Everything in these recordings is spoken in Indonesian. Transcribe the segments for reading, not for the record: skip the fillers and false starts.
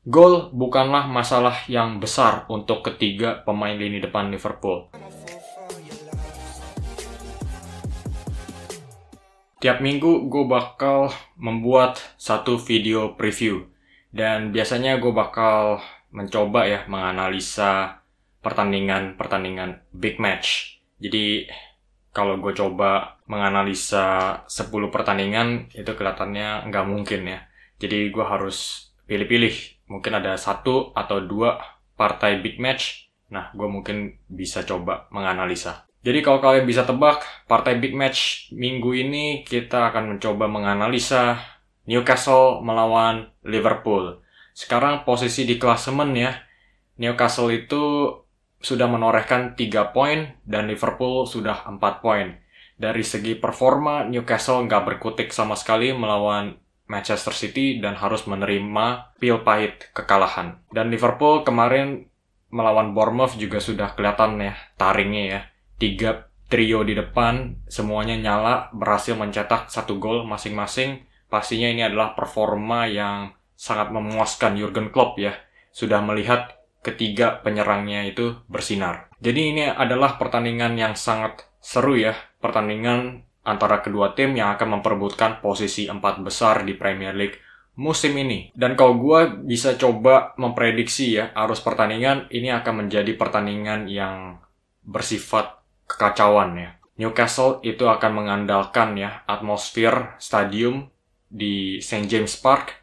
Gol bukanlah masalah yang besar untuk ketiga pemain lini depan Liverpool. Tiap minggu gue bakal membuat satu video preview. Dan biasanya gue bakal mencoba ya menganalisa pertandingan big match. Jadi kalau gue coba menganalisa 10 pertandingan itu kelihatannya nggak mungkin ya. Jadi gue harus pilih-pilih. Mungkin ada 1 atau 2 partai big match. Nah, gue mungkin bisa coba menganalisa. Jadi kalau kalian bisa tebak, partai big match minggu ini kita akan mencoba menganalisa Newcastle melawan Liverpool. Sekarang posisi di klasemen ya, Newcastle itu sudah menorehkan 3 poin dan Liverpool sudah 4 poin. Dari segi performa, Newcastle nggak berkutik sama sekali melawan Manchester City dan harus menerima pil pahit kekalahan. Dan Liverpool kemarin melawan Bournemouth juga sudah kelihatan ya taringnya ya. 3 trio di depan semuanya nyala, berhasil mencetak 1 gol masing-masing. Pastinya ini adalah performa yang sangat memuaskan Jurgen Klopp ya. Sudah melihat ketiga penyerangnya itu bersinar. Jadi ini adalah pertandingan yang sangat seru ya. Pertandingan antara kedua tim yang akan memperebutkan posisi 4 besar di Premier League musim ini. Dan kalau gue bisa coba memprediksi ya, arus pertandingan ini akan menjadi pertandingan yang bersifat kekacauan ya. Newcastle itu akan mengandalkan ya atmosfer stadium di St. James Park.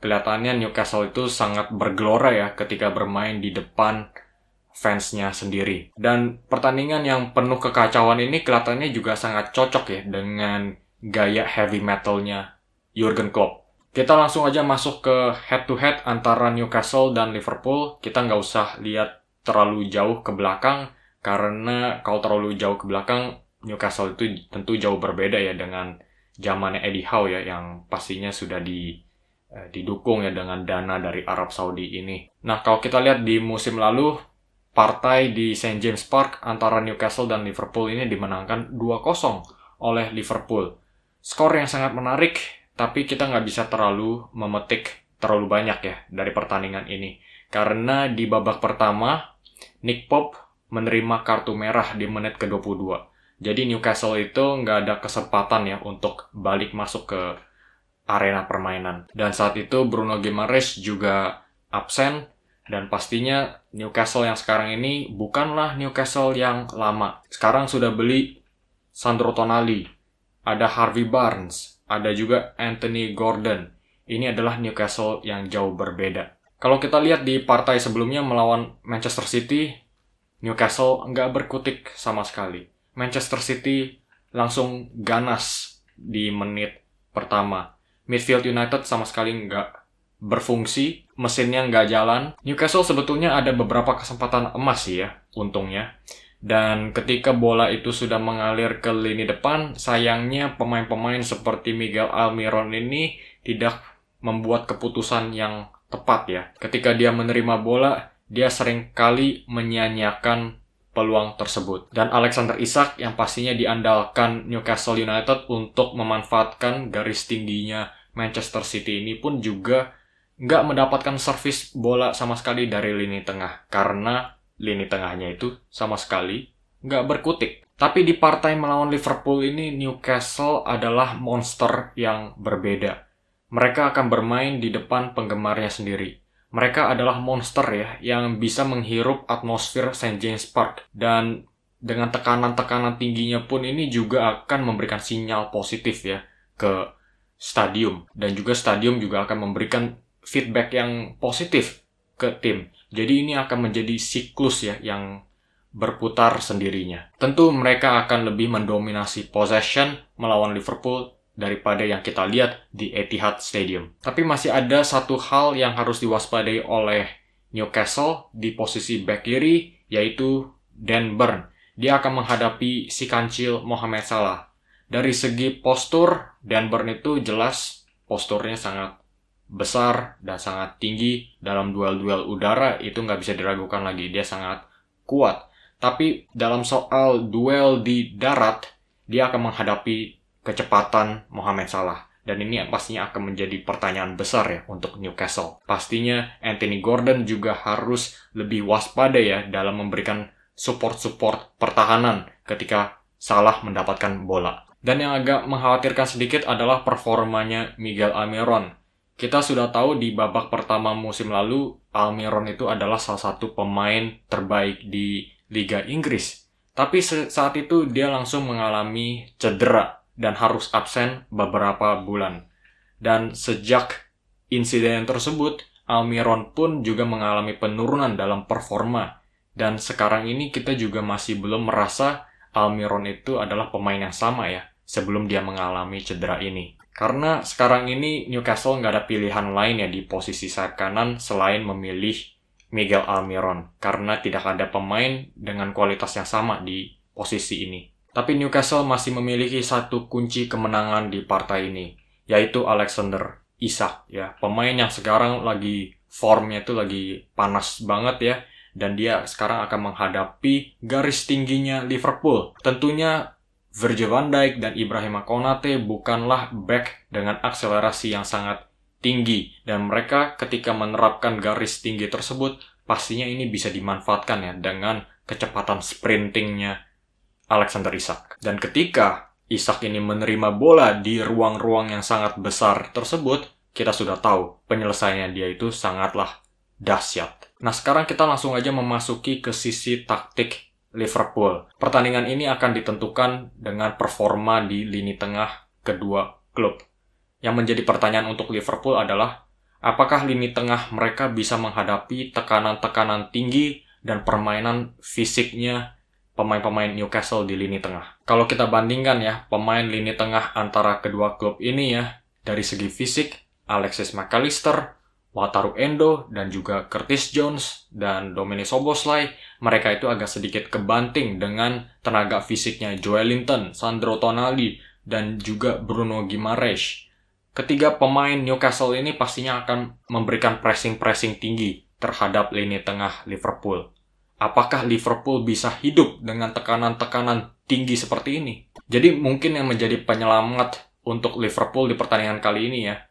Kelihatannya Newcastle itu sangat bergelora ya ketika bermain di depan fansnya sendiri. Dan pertandingan yang penuh kekacauan ini kelihatannya juga sangat cocok ya dengan gaya heavy metalnya Jurgen Klopp. Kita langsung aja masuk ke head to head antara Newcastle dan Liverpool. Kita nggak usah lihat terlalu jauh ke belakang, karena kalau terlalu jauh ke belakang Newcastle itu tentu jauh berbeda ya dengan zamannya Eddie Howe ya, yang pastinya sudah didukung ya dengan dana dari Arab Saudi ini. Nah, kalau kita lihat di musim lalu, partai di St. James Park antara Newcastle dan Liverpool ini dimenangkan 2-0 oleh Liverpool. Skor yang sangat menarik, tapi kita nggak bisa terlalu memetik terlalu banyak ya dari pertandingan ini. Karena di babak pertama, Nick Pope menerima kartu merah di menit ke-22. Jadi Newcastle itu nggak ada kesempatan ya untuk balik masuk ke arena permainan. Dan saat itu Bruno Guimaraes juga absen. Dan pastinya Newcastle yang sekarang ini bukanlah Newcastle yang lama. Sekarang sudah beli Sandro Tonali, ada Harvey Barnes, ada juga Anthony Gordon. Ini adalah Newcastle yang jauh berbeda. Kalau kita lihat di partai sebelumnya melawan Manchester City, Newcastle nggak berkutik sama sekali. Manchester City langsung ganas di menit pertama. Midfield United sama sekali nggak berfungsi, mesinnya nggak jalan. Newcastle sebetulnya ada beberapa kesempatan emas sih ya, untungnya. Dan ketika bola itu sudah mengalir ke lini depan, sayangnya pemain-pemain seperti Miguel Almiron ini tidak membuat keputusan yang tepat ya. Ketika dia menerima bola, dia sering kali menyia-nyiakan peluang tersebut. Dan Alexander Isak yang pastinya diandalkan Newcastle United untuk memanfaatkan garis tingginya Manchester City ini pun juga nggak mendapatkan servis bola sama sekali dari lini tengah, karena lini tengahnya itu sama sekali nggak berkutik. Tapi di partai melawan Liverpool ini, Newcastle adalah monster yang berbeda. Mereka akan bermain di depan penggemarnya sendiri. Mereka adalah monster ya, yang bisa menghirup atmosfer St. James Park. Dan dengan tekanan-tekanan tingginya pun ini juga akan memberikan sinyal positif ya ke stadium. Dan juga stadium juga akan memberikan feedback yang positif ke tim. Jadi ini akan menjadi siklus ya yang berputar sendirinya. Tentu mereka akan lebih mendominasi possession melawan Liverpool daripada yang kita lihat di Etihad Stadium. Tapi masih ada satu hal yang harus diwaspadai oleh Newcastle di posisi back kiri, yaitu Dan Burn. Dia akan menghadapi si kancil Mohamed Salah. Dari segi postur, Dan Burn itu jelas posturnya sangat besar dan sangat tinggi. Dalam duel-duel udara itu nggak bisa diragukan lagi, dia sangat kuat. Tapi dalam soal duel di darat, dia akan menghadapi kecepatan Mohamed Salah. Dan ini pastinya akan menjadi pertanyaan besar ya untuk Newcastle. Pastinya Anthony Gordon juga harus lebih waspada ya dalam memberikan support-support pertahanan ketika Salah mendapatkan bola. Dan yang agak mengkhawatirkan sedikit adalah performanya Miguel Almiron. Kita sudah tahu di babak pertama musim lalu, Almiron itu adalah salah satu pemain terbaik di Liga Inggris. Tapi saat itu dia langsung mengalami cedera dan harus absen beberapa bulan. Dan sejak insiden tersebut, Almiron pun juga mengalami penurunan dalam performa. Dan sekarang ini kita juga masih belum merasa Almiron itu adalah pemain yang sama ya, sebelum dia mengalami cedera ini. Karena sekarang ini Newcastle nggak ada pilihan lain ya di posisi sayap kanan selain memilih Miguel Almiron. Karena tidak ada pemain dengan kualitas yang sama di posisi ini. Tapi Newcastle masih memiliki satu kunci kemenangan di partai ini, yaitu Alexander Isak ya, pemain yang sekarang lagi formnya itu lagi panas banget ya, dan dia sekarang akan menghadapi garis tingginya Liverpool. Tentunya Virgil van Dijk dan Ibrahima Konate bukanlah back dengan akselerasi yang sangat tinggi, dan mereka ketika menerapkan garis tinggi tersebut pastinya ini bisa dimanfaatkan ya dengan kecepatan sprintingnya Alexander Isak. Dan ketika Isak ini menerima bola di ruang-ruang yang sangat besar tersebut, kita sudah tahu penyelesaiannya dia itu sangatlah dahsyat. Nah, sekarang kita langsung aja memasuki ke sisi taktik Liverpool. Pertandingan ini akan ditentukan dengan performa di lini tengah kedua klub. Yang menjadi pertanyaan untuk Liverpool adalah, apakah lini tengah mereka bisa menghadapi tekanan-tekanan tinggi dan permainan fisiknya pemain-pemain Newcastle di lini tengah. Kalau kita bandingkan ya, pemain lini tengah antara kedua klub ini ya, dari segi fisik, Alexis McAllister, Wataru Endo, dan juga Curtis Jones, dan Dominic Szoboszlai, mereka itu agak sedikit kebanting dengan tenaga fisiknya Joelinton, Sandro Tonali, dan juga Bruno Guimaraes. Ketiga pemain Newcastle ini pastinya akan memberikan pressing-pressing tinggi terhadap lini tengah Liverpool. Apakah Liverpool bisa hidup dengan tekanan-tekanan tinggi seperti ini? Jadi mungkin yang menjadi penyelamat untuk Liverpool di pertandingan kali ini ya,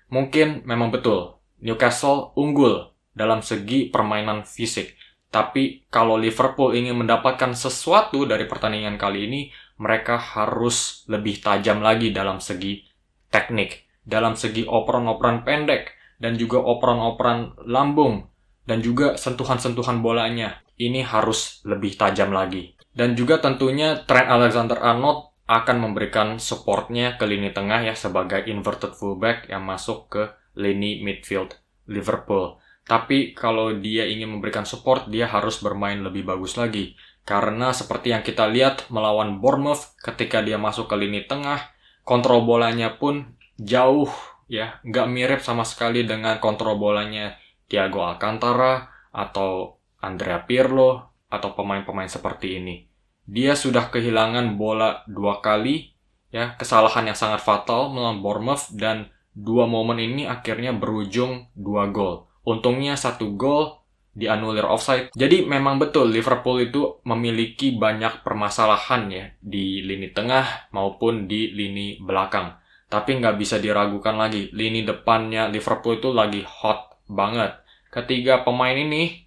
mungkin memang betul Newcastle unggul dalam segi permainan fisik. Tapi kalau Liverpool ingin mendapatkan sesuatu dari pertandingan kali ini, mereka harus lebih tajam lagi dalam segi teknik, dalam segi operan-operan pendek, dan juga operan-operan lambung, dan juga sentuhan-sentuhan bolanya. Ini harus lebih tajam lagi. Dan juga tentunya Trent Alexander-Arnold akan memberikan supportnya ke lini tengah ya, sebagai inverted fullback yang masuk ke lini midfield Liverpool. Tapi kalau dia ingin memberikan support, dia harus bermain lebih bagus lagi. Karena seperti yang kita lihat melawan Bournemouth, ketika dia masuk ke lini tengah, kontrol bolanya pun jauh ya, nggak mirip sama sekali dengan kontrol bolanya Thiago Alcantara atau Andrea Pirlo atau pemain-pemain seperti ini. Dia sudah kehilangan bola 2 kali ya, kesalahan yang sangat fatal melawan Bournemouth, dan 2 momen ini akhirnya berujung 2 gol. Untungnya 1 gol dianulir offside. Jadi memang betul Liverpool itu memiliki banyak permasalahan ya di lini tengah maupun di lini belakang. Tapi nggak bisa diragukan lagi, lini depannya Liverpool itu lagi hot banget. Ketiga pemain ini,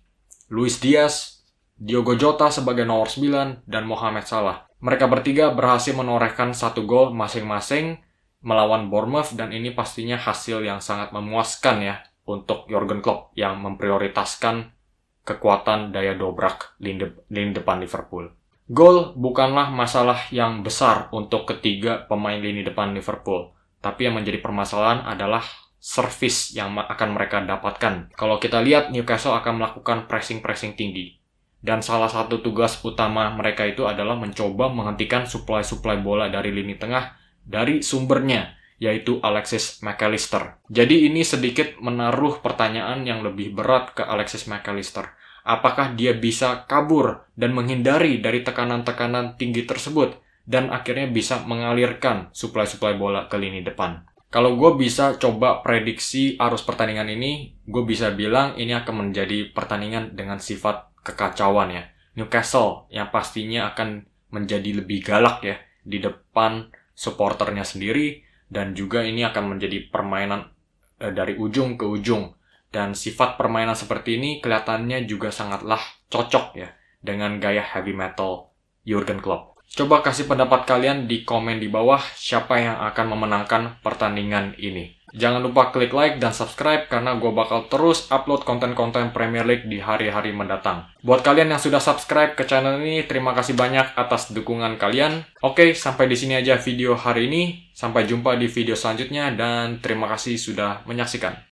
Luis Diaz, Diogo Jota sebagai nomor 9, dan Mohamed Salah. Mereka bertiga berhasil menorehkan 1 gol masing-masing melawan Bournemouth, dan ini pastinya hasil yang sangat memuaskan ya untuk Jurgen Klopp yang memprioritaskan kekuatan daya dobrak lini depan Liverpool. Gol bukanlah masalah yang besar untuk ketiga pemain lini depan Liverpool, tapi yang menjadi permasalahan adalah service yang akan mereka dapatkan. Kalau kita lihat, Newcastle akan melakukan pressing-pressing tinggi. Dan salah satu tugas utama mereka itu adalah mencoba menghentikan suplai-suplai bola dari lini tengah dari sumbernya, yaitu Alexis McAllister. Jadi ini sedikit menaruh pertanyaan yang lebih berat ke Alexis McAllister. Apakah dia bisa kabur dan menghindari dari tekanan-tekanan tinggi tersebut, dan akhirnya bisa mengalirkan suplai-suplai bola ke lini depan? Kalau gue bisa coba prediksi arus pertandingan ini, gue bisa bilang ini akan menjadi pertandingan dengan sifat kekacauan ya. Newcastle yang pastinya akan menjadi lebih galak ya di depan supporternya sendiri, dan juga ini akan menjadi permainan dari ujung ke ujung. Dan sifat permainan seperti ini kelihatannya juga sangatlah cocok ya dengan gaya heavy metal Jurgen Klopp. Coba kasih pendapat kalian di komen di bawah siapa yang akan memenangkan pertandingan ini. Jangan lupa klik like dan subscribe karena gue bakal terus upload konten-konten Premier League di hari-hari mendatang. Buat kalian yang sudah subscribe ke channel ini, terima kasih banyak atas dukungan kalian. Oke, sampai di sini aja video hari ini. Sampai jumpa di video selanjutnya dan terima kasih sudah menyaksikan.